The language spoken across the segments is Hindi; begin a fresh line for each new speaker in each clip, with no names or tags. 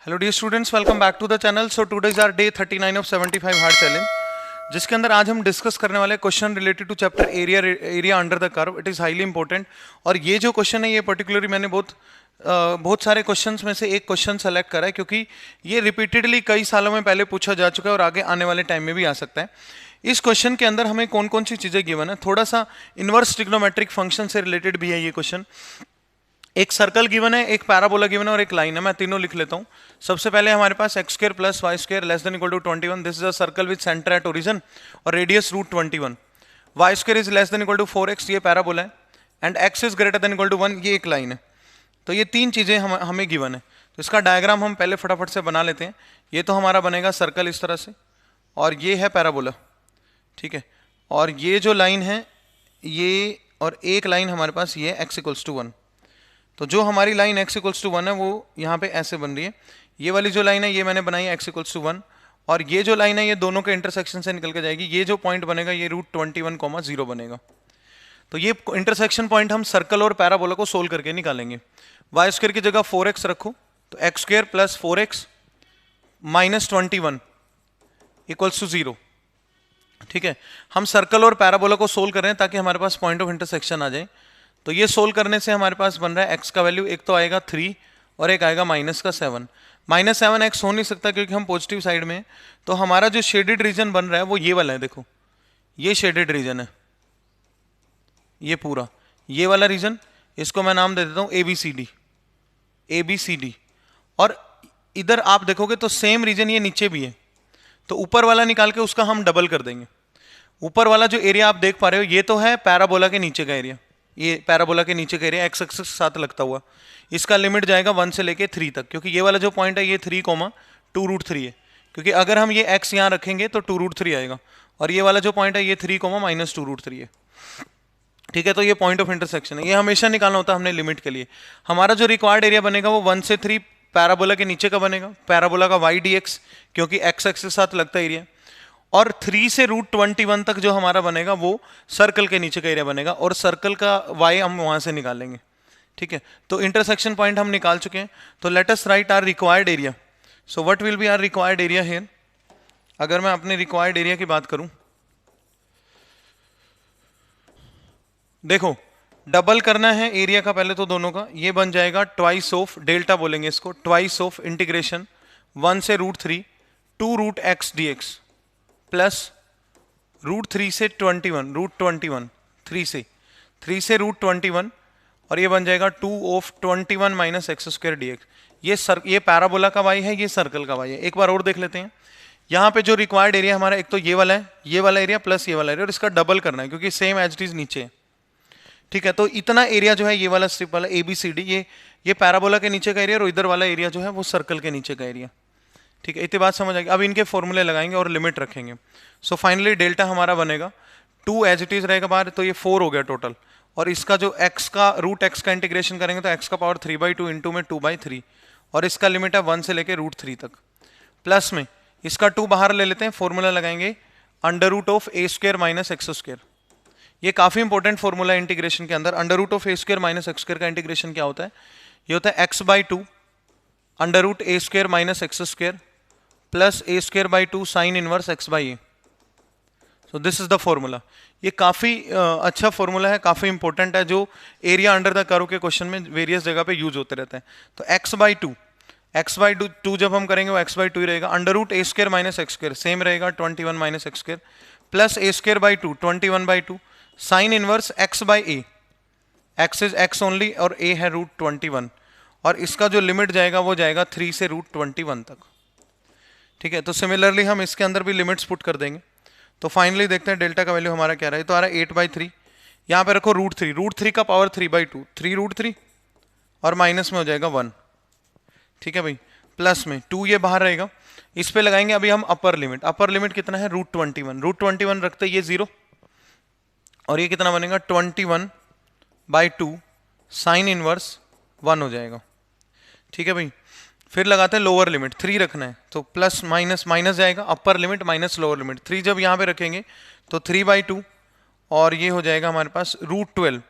Hello dear students, welcome back to the channel. So today is our day 39 of 75 hard challenge, जिसके अंदर आज हम डिस्कस करने वाले question related to chapter area under the curve. It is highly important. और ये जो क्वेश्चन है ये पर्टिकुलरली मैंने बहुत सारे क्वेश्चंस में से एक क्वेश्चन सेलेक्ट करा है, क्योंकि ये रिपीटेडली कई सालों में पहले पूछा जा चुका है और आगे आने वाले टाइम में भी आ सकता है। इस क्वेश्चन के अंदर हमें कौन कौन सी चीज़ें गिवन है, थोड़ा सा इनवर्स ट्रिग्नोमेट्रिक फंक्शन से रिलेटेड भी है ये क्वेश्चन। एक सर्कल गिवन है, एक पैराबोला गिवन है और एक लाइन है। मैं तीनों लिख लेता हूं। सबसे पहले हमारे पास x square plus y square less than equal to 21। This is a circle with centre at origin और radius root 21। Y square is less than equal to 4x, ये पैराबोला है। And x is greater than equal to 1, ये एक लाइन है। तो ये तीन चीज़ें हमें गिवन है। तो इसका डायग्राम हम पहले फटाफट से बना लेते हैं। ये तो हमारा बनेगा सर्कल इस तरह से, और ये है पैराबोला, ठीक है। और ये जो लाइन है ये, और एक लाइन हमारे पास ये एक्स इक्वल्स टू 1। तो जो हमारी लाइन x इक्वल्स टू 1 है वो यहाँ पे ऐसे बन रही है। ये वाली जो लाइन है ये मैंने बनाई है x इक्वल्स टू 1, और ये जो लाइन है ये दोनों के इंटरसेक्शन से निकल के जाएगी। ये जो पॉइंट बनेगा ये रूट 21,0 बनेगा। तो ये इंटरसेक्शन पॉइंट हम सर्कल और पैराबोला को सोल्व करके निकालेंगे। वाई स्क्वायर की जगह 4x रखो, तो X square plus 4x minus 21 equals to 0, ठीक है। हम सर्कल और पैराबोला को सोल्व कर रहे हैं ताकि हमारे पास पॉइंट ऑफ इंटरसेक्शन आ जाए। तो ये सोल्व करने से हमारे पास बन रहा है x का वैल्यू, एक तो आएगा 3 और एक आएगा माइनस का 7। माइनस 7x हो नहीं सकता क्योंकि हम पॉजिटिव साइड में हैं। तो हमारा जो शेडेड रीजन बन रहा है वो ये वाला है। देखो ये शेडेड रीजन है, ये पूरा ये वाला रीजन, इसको मैं नाम दे देता हूँ ABCD। और इधर आप देखोगे तो सेम रीजन ये नीचे भी है। तो ऊपर वाला निकाल के उसका हम डबल कर देंगे। ऊपर वाला जो एरिया आप देख पा रहे हो ये तो है पैराबोला के नीचे का एरिया। ये पैराबोला के नीचे का एरिया एक्स एक्सिस के साथ लगता हुआ, इसका लिमिट जाएगा 1 से लेके 3 तक, क्योंकि ये वाला जो पॉइंट है ये 3,2√3 है। क्योंकि अगर हम ये x यहाँ रखेंगे तो 2√3 आएगा, और ये वाला जो पॉइंट है ये 3,-2√3 है, ठीक है। तो ये पॉइंट ऑफ इंटरसेक्शन है, ये हमेशा निकालना होता है हमने लिमिट के लिए। हमारा जो रिक्वायर्ड एरिया बनेगा वो 1 से 3 पैराबोला के नीचे का बनेगा, पैराबोला का y dx, क्योंकि x एक्सिस के साथ लगता एरिया। और 3 से रूट 21 तक जो हमारा बनेगा वो सर्कल के नीचे का एरिया बनेगा, और सर्कल का y हम वहां से निकालेंगे, ठीक है। तो इंटरसेक्शन पॉइंट हम निकाल चुके हैं। तो let us write our required area. So what will be our required area here. अगर मैं अपने रिक्वायर्ड एरिया की बात करूं, देखो डबल करना है एरिया का पहले तो दोनों का, ये बन जाएगा ट्वाइस ऑफ, डेल्टा बोलेंगे इसको, ट्वाइस ऑफ इंटीग्रेशन 1 से √3 2 रूट एक्स dx प्लस √3 से 21 3 से √21, और ये बन जाएगा 2 of 21 minus X square dx। ये पैराबोला का y है, ये सर्कल का y है। एक बार और देख लेते हैं। यहाँ पे जो रिक्वायर्ड एरिया हमारा एक तो ये वाला है, ये वाला एरिया प्लस ये वाला एरिया, और इसका डबल करना है क्योंकि सेम एज इट इज नीचे है, ठीक है। तो इतना एरिया जो है ये वाला स्ट्रिप वाला ABCD, ये पैराबोला के नीचे का एरिया, और इधर वाला एरिया जो है वो सर्कल के नीचे का एरिया, ठीक है। इतनी बात समझ आएगी। अब इनके फॉर्मूले लगाएंगे और लिमिट रखेंगे। सो फाइनली डेल्टा हमारा बनेगा 2 एज इट इज रहेगा बाहर, तो ये 4 हो गया टोटल। और इसका जो x का रूट x का इंटीग्रेशन करेंगे तो x का पावर 3/2 इंटू में 2/3, और इसका लिमिट है 1 से लेके √3 तक। प्लस में इसका 2 बाहर ले लेते हैं, फॉर्मूला लगाएंगे √(a² माइनस x²। ये काफी इंपॉर्टेंट फॉर्मूला है इंटीग्रेशन के अंदर। √(a² माइनस x² का इंटीग्रेशन क्या होता है, ये होता है x/2 √(a² minus x² plus a²/2 sine inverse x/a। So this is the formula. ये काफी अच्छा फॉर्मूला है, काफी इंपॉर्टेंट है, जो एरिया अंडर द कर्व के क्वेश्चन में वेरियस जगह पे यूज होते रहते हैं। तो x/2 जब हम करेंगे वो x/2 ही रहेगा। √(a² माइनस x², सेम रहेगा 21 minus x² plus a²/2 21/2 sine inverse x/a। x is x only और a है √21, और इसका जो लिमिट जाएगा वो जाएगा 3 से √21 तक, ठीक है। तो सिमिलरली हम इसके अंदर भी लिमिट्स पुट कर देंगे। तो फाइनली देखते हैं डेल्टा का वैल्यू हमारा क्या रहा है। तो आ रहा है 8/3, यहाँ पे रखो √3 का पावर 3/2, 3√3 और माइनस में हो जाएगा 1, ठीक है भाई। प्लस में 2 ये बाहर रहेगा, इस पे लगाएंगे अभी हम अपर लिमिट कितना है √21 रखते ये 0, और ये कितना बनेगा 21/2 साइन इनवर्स 1 हो जाएगा, ठीक है भाई। फिर लगाते हैं लोअर लिमिट, 3 रखना है, तो प्लस माइनस माइनस जाएगा, upper limit minus lower limit. 3 जब यहाँ पे रखेंगे तो 3/2, और ये हो जाएगा हमारे पास √12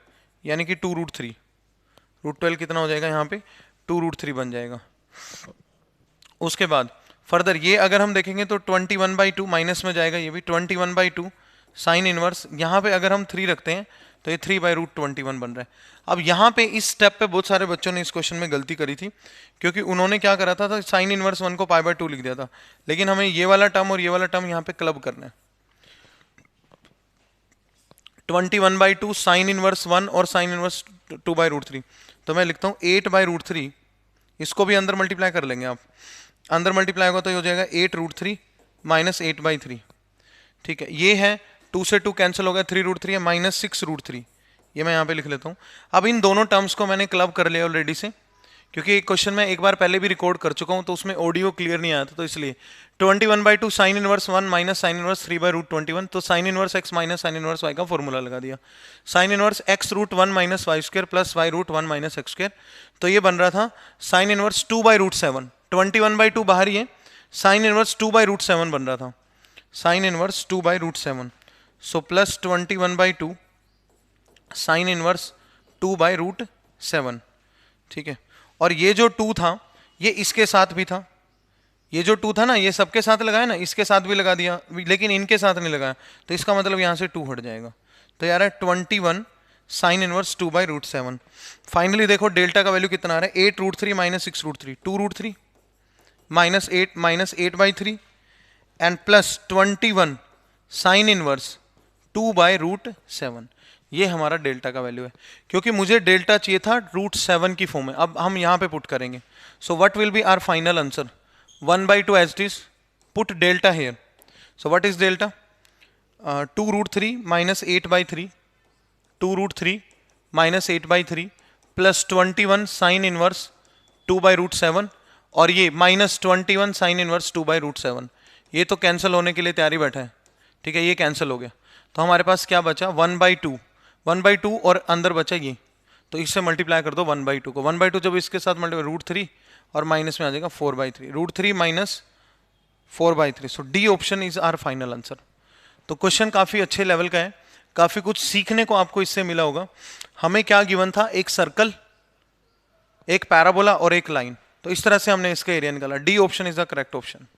यानी कि 2√3। √12 कितना हो जाएगा यहाँ पे 2√3 बन जाएगा। उसके बाद फर्दर ये अगर हम देखेंगे तो 21/2 माइनस में जाएगा, ये भी 21/2 साइन इनवर्स, यहाँ पे अगर हम 3 रखते हैं तो ये 3/√21 बन रहा है। अब यहाँ पे इस स्टेप पे बहुत सारे बच्चों ने इस क्वेश्चन में गलती करी थी, क्योंकि उन्होंने क्या करा था साइन इनवर्स 1 को π/2 लिख दिया था, लेकिन हमें ये वाला टर्म और ये वाला टर्म यहाँ पे क्लब करना है। 21/2 साइन इनवर्स 1 और साइन इनवर्स 2/√3, तो मैं लिखता हूँ 8/√3, इसको भी अंदर मल्टीप्लाई कर लेंगे आप, अंदर मल्टीप्लाई होगा तो ये हो जाएगा 8√3 माइनस 8/3, ठीक है। ये है 2 से 2 कैंसिल हो गया, 3√3 है माइनस 6√3, ये मैं यहाँ पे लिख लेता हूँ। अब इन दोनों टर्म्स को मैंने क्लब कर लिया ऑलरेडी से, क्योंकि एक क्वेश्चन में एक बार पहले भी रिकॉर्ड कर चुका हूँ तो उसमें ऑडियो क्लियर नहीं आया था, तो इसलिए 21/2 sine inverse 1 minus sine inverse 3/√21, तो sine inverse x minus sine inverse y का फॉर्मूला लगा दिया। Sine inverse x√1 minus Y square plus y√1 minus X square, तो ये बन रहा था साइन इनवर्स 2/√7, 21/2 बाहर ही है, साइन इनवर्स 2/√7 बन रहा था, sine inverse 2/√7, so plus 21/2 sine inverse 2/√7, ठीक है। और ये जो 2 था ये इसके साथ भी था, ये जो 2 था ना ये सबके साथ लगाया ना, इसके साथ भी लगा दिया, लेकिन इनके साथ नहीं लगाया, तो इसका मतलब यहाँ से 2 हट जाएगा, तो यार है 21 साइन इनवर्स 2/√7। फाइनली देखो डेल्टा का वैल्यू कितना आ रहा है, 8√3 minus 6√3, 2√3 minus 8 minus 8/3 and plus 21 sine inverse 2/√7, ये हमारा डेल्टा का वैल्यू है। क्योंकि मुझे डेल्टा चाहिए था √7 की फॉर्म में, अब हम यहाँ पे पुट करेंगे, so what will be our final answer, 1/2 as it is, put delta here, so what is delta, 2√3 minus 8/3, 2√3 minus 8/3 plus 21 sin inverse 2/√7, और ये माइनस 21 साइन इनवर्स 2/√7, ये तो कैंसिल होने के लिए तैयारी बैठा है, ठीक है, ये कैंसिल हो गया, तो हमारे पास क्या बचा 1/2 और अंदर बचा ये, तो इससे मल्टीप्लाई कर दो 1/2 को, 1/2 जब इसके साथ मल्टीप्लाई √3 और माइनस में आ जाएगा 4/3, √3 minus 4/3, so D option is our final answer. तो क्वेश्चन काफ़ी अच्छे लेवल का है, काफ़ी कुछ सीखने को आपको इससे मिला होगा। हमें क्या गिवन था, एक सर्कल, एक पैराबोला और एक लाइन, तो इस तरह से हमने इसका एरिया निकाला, D option is the correct option.